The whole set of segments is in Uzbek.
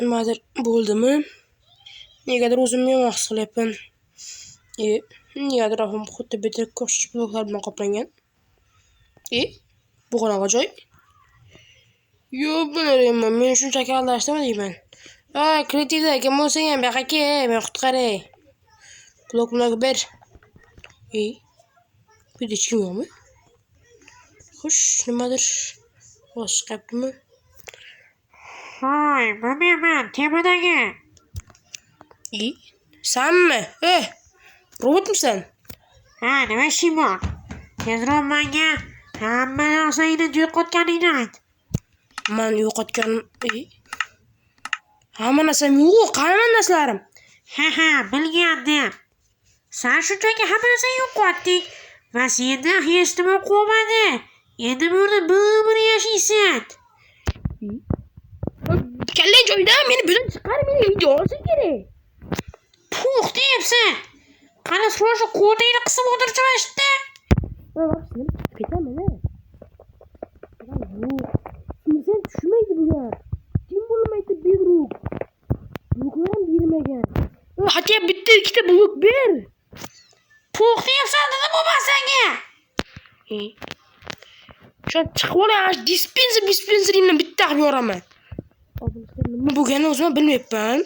Nimadir bo'ldimi? Negadir o'zimni yomon his qilyapman. Negadir ahim xuddi betarafga o'xshash bloklar bilan qoplangan. Bu qanaqa joy? Yo'q, bilmayman. Men shunchaki aldashdimi deyman. Kreativda kim bo'lsang ham buyoqqa kel, men qutqaray. Blok ber. Bu hech kim yo'qmi? Xo'sh, nimadir osh chiqyaptimi? Hoy, bu men tepadagi. Sanmi? Robotmisan? Ha, nima ishing bor? Tezroq menga hamma narsangni yo'qotganingni ayt. Men yo'qotgan. Hamma narsam yo'q, qani narslarim? Ha, bilgandim. Sen shunchaki hamma narsani yo'qotding va senda hech nima qolmadi. Endi burada bir yashaysan. Kallang joyda meni bundan chiqar, meni video olsang kerak. Puh deyapsan. Qani shu kodingni qisib o'tiribman ishda. Ketaman. Sen tushmaydi bular. Kim bo'lmaydi bedrock. Bloklar ham bermagan. Hatto bitta ikkita blok ber. Puh deyapsan dedim bu senga. Şu chiqib olay, dispenserimni bitta qilib yoraman. Nima bo'lganini o'zim bilmayapman.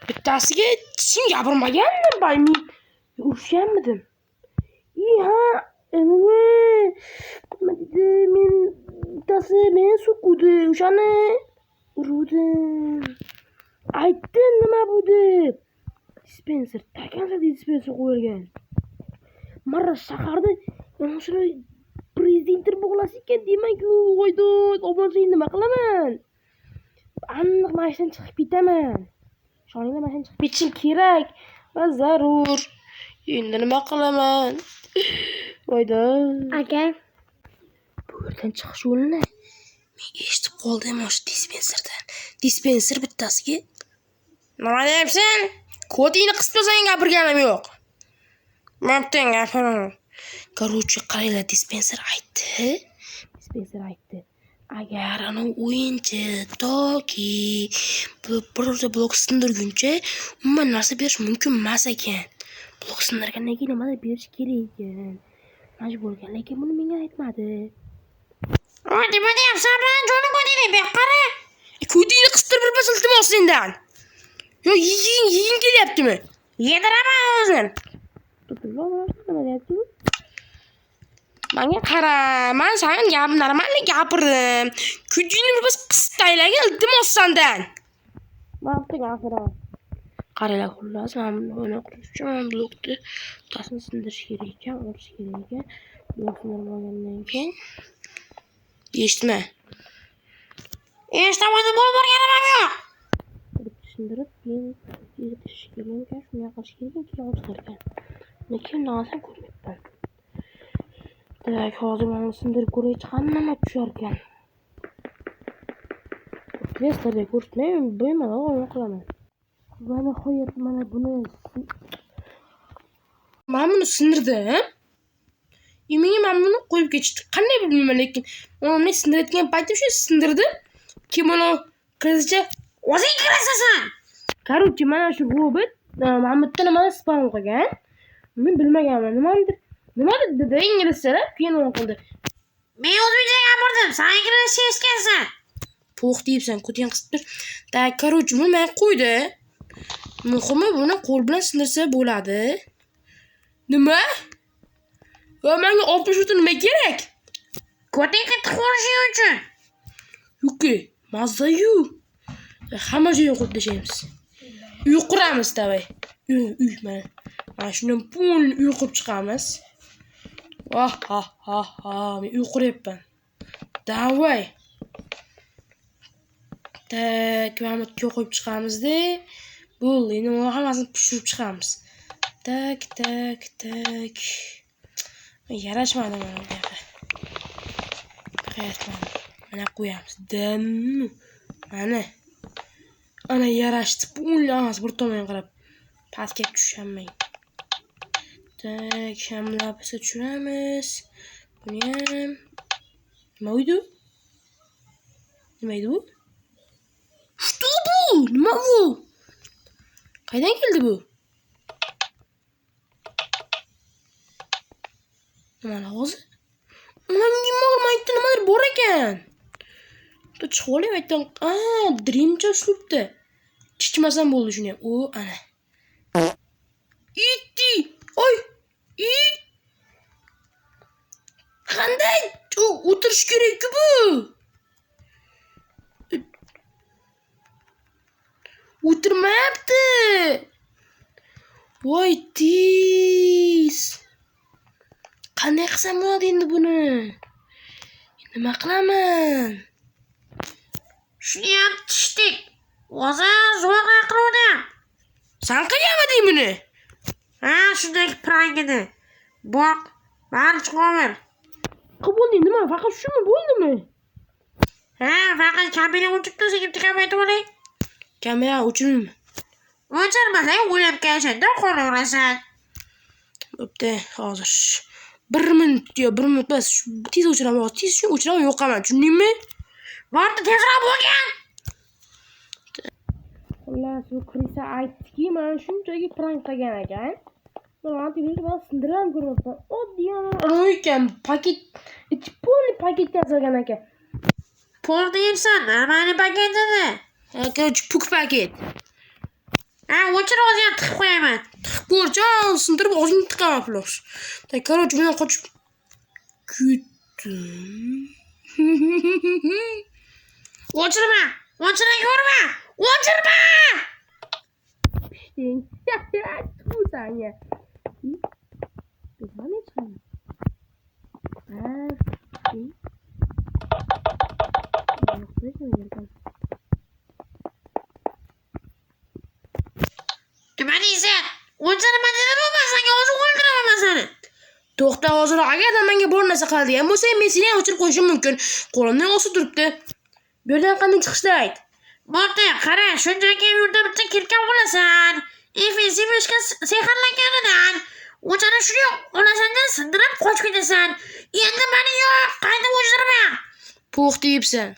Bittasiga kim gapirmagandim, men urishganmidim. Men bittasi meni so'kuvdi, o'shani urdim. Aytdim nima bu deb. Dispenser, takansa dispenser qo'yilgan. Marra shaharda o'shani prezidentlar bog'lasi ekan demak-ku, voydod, obunchilik nima qilaman? Aniq mashinadan chiqib ketaman. Shoningda mashinadan chiqib ketishim kerak va zarur. Endi nima qilaman? Voydod. Aka, Bu yerdan chiqish yo'lini men eshitib qoldim o'sha dispenserdan. Dispenser bittasiga nima deyapsan? Kodingni qismasang gapirganim yo'q. Maptan gapiring. Короче, qaranglar, dispenser aytdi. Agar ana o'yinchi toki birorta blok sindirguncha umuman narsa berish mumkin emas ekan. Blok sindirgandan keyin nimadir berish kerak ekan. Majburgan, lekin buni menga aytmadi. nima deyapsan? Jo'ni kodingni ber, qara. Kodingni qistirib birpas iltimos sendan. Yo, yeging kelyaptimi? Yediraman o'zim. Nima deyapti? Menga qara, men senga normalni gapirdim. Kodingni birpas qistaylaga iltimos sendan. Maqta gapiraman. Qaranglar, xullas, men buni qurishim blokni tasini sindirish kerak ekan, urish kerak ekan. Blok sindirmagandan keyin eshitma. Eshitmadim, bo'lmaganim yo'q. Sindirib, keyin yirtish kerak ekan, shunday qilish kerak ekan, keyin ochlarkan. Lekin narsani ko'rmayapman. Demak, hozir mana sindirib ko'ray, chiqanini tushar ekan. Testlarda ko'rsatmayman, bemalol o'yin qilaman. Va nihoyat mana buni men buni sindirdim. Menga buni qo'yib ketishdi. Qanday bilmayman, lekin uni sindirayotgan paytim shu sindirdim. Keyin buni qizcha O'zing kirasan. Короче, mana shu robot Mahmudda nimani spam qilgan. Men bilmaganman. Nimadir dedi inglizchada, keyin uni qildi. Men o'zbekcha gapirdim, sen inglizcha eshitgansan. Po'x deyapsan, ko'ting qisib tur. Короче, buni men qo'ydi. Muhimi buni qo'l bilan sindirsa bo'ladi. Nima? Va menga olib turishga nima kerak? Ko'ting qattiq bo'lishi uchun. Yo'q, mazza-yu. Hamma joyga qo'yib tashlaymiz. Uy quramiz, davay. Uy mana. Mana shundan pul uy qurib chiqamiz. Men uy quryapman. Davay. Mahmudga qo'yib chiqamiz-da. Bo'ldi, endi hammasini pishirib chiqamiz. Tak. Yarashmadi mana bu yoqqa. Qayerdan? Mana qo'yamiz. Mana. Ana yarashdi. Pullarimiz bir tomonga qarab pastga tushamang. Tak, shamlabsa tushiramiz. Buni ham nima uydu? Nima edi bu? Что bu? Nima bu? Qaydan keldi bu? Mana hozir. Nimaga nimadir bor ekan. Bitta chiqib olay aytdim. Dreamcha uslubda. Chiqmasam bo'ldi shuni ham. Ana. Itti. Oy. Qanday o'tirish kerak-ku bu? O'tirmayapti. Voy tiz. Qanday qilsam bo'ladi endi buni? Nima qilaman? Shuni ham tishdik. O'zi zo'rg'a qiluvdim. Sen qilyapmading buni? Shunday prangini. Boq, bari chiqaver. Qilib bo'lding nima? Faqat shumi bo'ldimi? Faqat kamera o'chib tursa, kim aytib olay. Kamera o'chirmaymi? O'chirmasang o'ylab kelishanda qolaverasan. Bo'pti, hozir 1 minut yo 1 minut bas. Tez o'chiraman, tez shuni o'chiraman, yo'qaman, tushundingmi? Bordi tezroq bo'lgan. Xullas, bu Krisa aytdiki, men shunchaki prank qilgan ekan. Men telefonni sindirib ko'ryapman. Oddiy ekan, paket, полный paketga yozilgan ekan. Pul deyapsan, nima paket edi? Короче, puk paket. O'chir o'zim tiqib qo'yaman. Tiqib ko'rcha, sindirib o'zingni tiqaman plus. Короче, bundan qochib ketdim. O'chirma! O'chirma! O'chirma! Pishting. Bu saniye. Mana chiqadi. Nima deysan? O'chirma dedim, senga o'zim o'ldiraman seni. To'xta hozir, agarda menga bir narsa qiladigan bo'lsa, men seni ham o'chirib qo'yishim mumkin. Qo'limdan osib turibdi. Bu yerdan qanday chiqishni ayt. Bo'pti, qara, shunchaki yurda bitta kirkan bo'lasan. Efesibishga sehrlanganidan o'chani shuni olasanda sindirib qochib ketasan. Endi meni yo'q, qayta o'chirma. Po'x deyibsan.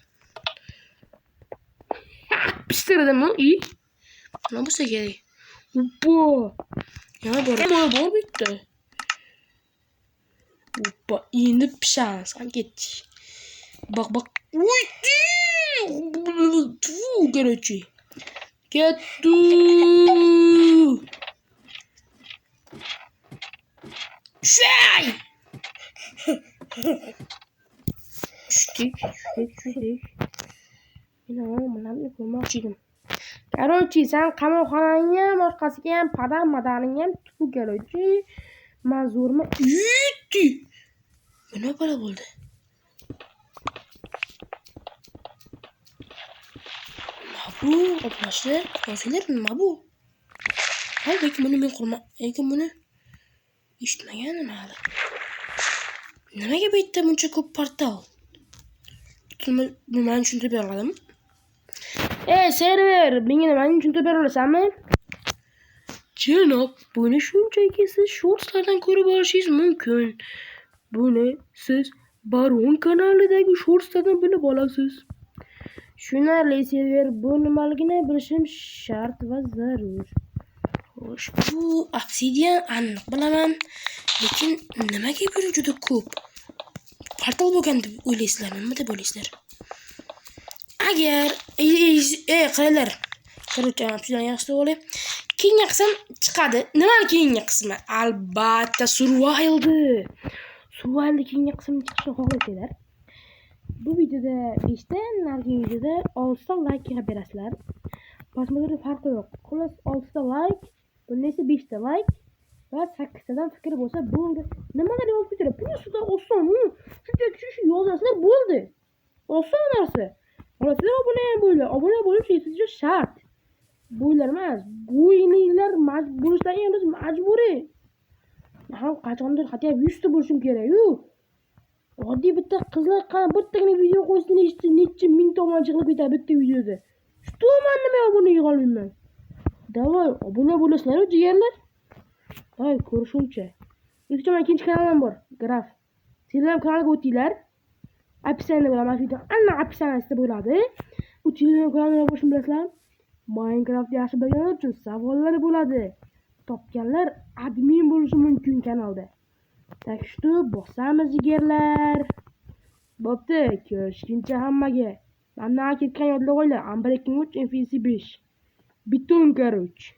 Pistirdim-mi? Nima bo'lsa kerak? Uppa. Yana bor bitta. Uppa, endi pishamiz. Qani ketdik. Bak. Uy! Короче. Ketdu. Shay! Tushdik. Men bularni ko'rmoqchi edim. Короче, sen qamoqxonangni ham, orqasiga ham padam-madaning ham tupu короче. Men zo'rma. Yutti. Nima bo'ldi? Bu arkadaşlar, profiller nima bu? Lekin buni men qurma, lekin buni eshitmaganman hali. Nimaga bu yerda buncha ko'p portal? Nimani tushuntirib bera oladimi? Server, menga nimani tushuntirib bera olasanmi? Janob, buni shunchaki siz shortslardan ko'rib olishingiz mumkin. Buni siz Baron kanalidagi shortslardan bilib olasiz. Tushunarli server, bu nimaligini bilishim shart va zarur. Xo'sh, bu obsidian aniq bilaman, lekin nimaga bu juda ko'p portal bo'lgan deb o'ylaysizlarmi? Nima deb o'ylaysizlar? Agar qaranglar, короче, obsidian yaxshi bo'ladi. Keyingi qism chiqadi. Nima keyingi qismi? Albatta survivaldi. Survivalda keyingi qism chiqishini xohlasanglar, bu videoda 5 ta, narigi videoda 6 ta like berasizlar. Posmo'da farqi yo'q. Xullas 6 ta like, bunda esa 5 ta like va 8 tadan fikr bo'lsa bo'ldi. Nimalar yozib ketadi? Plyusda oson, shuncha yozasizlar bo'ldi. Oson narsa. Xullas obuna bo'lish sizga shart. Bo'ylar emas, bo'yninglar bo'lishlaringiz majburiy. Men qachondir hatto 100 ta bo'lishim kerak-ku. Oddiy bitta qizlar bittagina video qo'ysa necha ming tomon chiqib ketadi bitta videoda. Shu nima obuna yig'a olmayman. Davay, obuna bo'lasizlar-ku jigarlar. Voy, ko'rishuncha. Ikkinchi kanalim bor, Graf. Telegram kanaliga o'tinglar. Описание bilan mana video ana описаниесida bo'ladi. U Telegram kanaliga bo'lishini bilasizlar. Minecraft yaxshi bilganlar uchun savollar bo'ladi. Topganlar admin bo'lishi mumkin kanalda. Так что bosamiz jigarlar. Bo'pti, ko'rishguncha hammaga. Mendan ketgan yodlab qo'yinglar. 1 2 3 FVC 5. Biton короче.